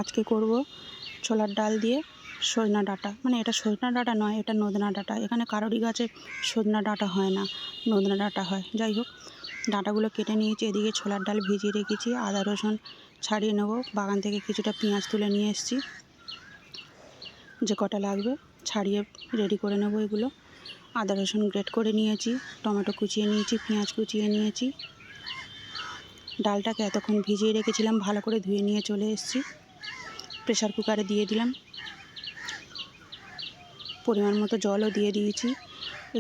আজকে করব ছোলার ডাল দিয়ে সজনা ডাঁটা, মানে এটা সজনা ডাঁটা নয়, এটা নদনা ডাঁটা। এখানে কারোরই গাছে সজনা ডাঁটা হয় না, নদনা ডাঁটা হয়। যাই হোক, ডাঁটাগুলো কেটে নিয়েছি। এদিকে ছোলার ডাল ভিজিয়ে রেখেছি, আদা রসুন ছাড়িয়ে নেবো। বাগান থেকে কিছুটা পেঁয়াজ তুলে নিয়ে এসেছি, যে কটা লাগবে ছাড়িয়ে রেডি করে নেবো এগুলো। আদা রসুন গ্রেট করে নিয়েছি, টমেটো কুচিয়ে নিয়েছি, পেঁয়াজ কুচিয়ে নিয়েছি। ডালটাকে এতক্ষণ ভিজিয়ে রেখেছিলাম, ভালো করে ধুয়ে নিয়ে চলে এসেছি। প্রেসার কুকারে দিয়ে দিলাম, পরিমাণ মতো জলও দিয়ে দিয়েছি,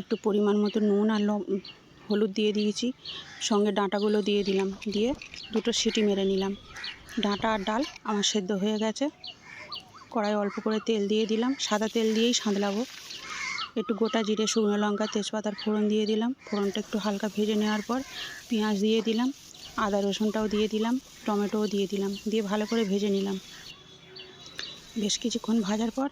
একটু পরিমাণ মতো নুন আর হলুদ দিয়ে দিয়েছি, সঙ্গে ডাঁটাগুলো দিয়ে দিলাম, দিয়ে দুটো সিটি মেরে নিলাম। ডাঁটা আর ডাল আমার সেদ্ধ হয়ে গেছে। কড়াই অল্প করে তেল দিয়ে দিলাম, সাদা তেল দিয়েই সাঁতলাবো। একটু গোটা জিরে, শুকনো লঙ্কা, তেজপাতার ফোড়ন দিয়ে দিলাম। ফোড়নটা একটু হালকা ভেজে নেওয়ার পর পেঁয়াজ দিয়ে দিলাম, আদা রসুনটাও দিয়ে দিলাম, টমেটোও দিয়ে দিলাম, দিয়ে ভালো করে ভেজে নিলাম। বেশ কিছুক্ষণ ভাজার পর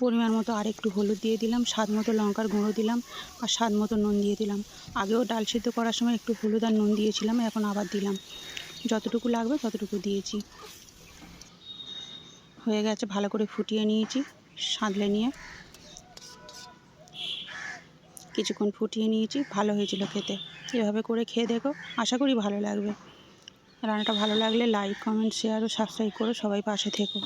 পরিমাণ মতো আর একটু হলুদ দিয়ে দিলাম, স্বাদ মতো লঙ্কার গুঁড়ো দিলাম, আর স্বাদ মতো নুন দিয়ে দিলাম। আগেও ডাল সিদ্ধ করার সময় একটু হলুদ আর নুন দিয়েছিলাম, এখন আবার দিলাম। যতটুকু লাগবে ততটুকু দিয়েছি। হয়ে গেছে, ভালো করে ফুটিয়ে নিয়েছি সাঁতলে নিয়ে। কিছুক্ষণ ফুটিয়ে নিয়েছি, ভালো হয়েছিল খেতে। এভাবে করে খেয়ে দেখো, আশা করি ভালো লাগবে। রান্নাটা ভালো লাগলে লাইক, কমেন্ট, শেয়ার ও সাবস্ক্রাইব করে সবাই পাশে থেকো।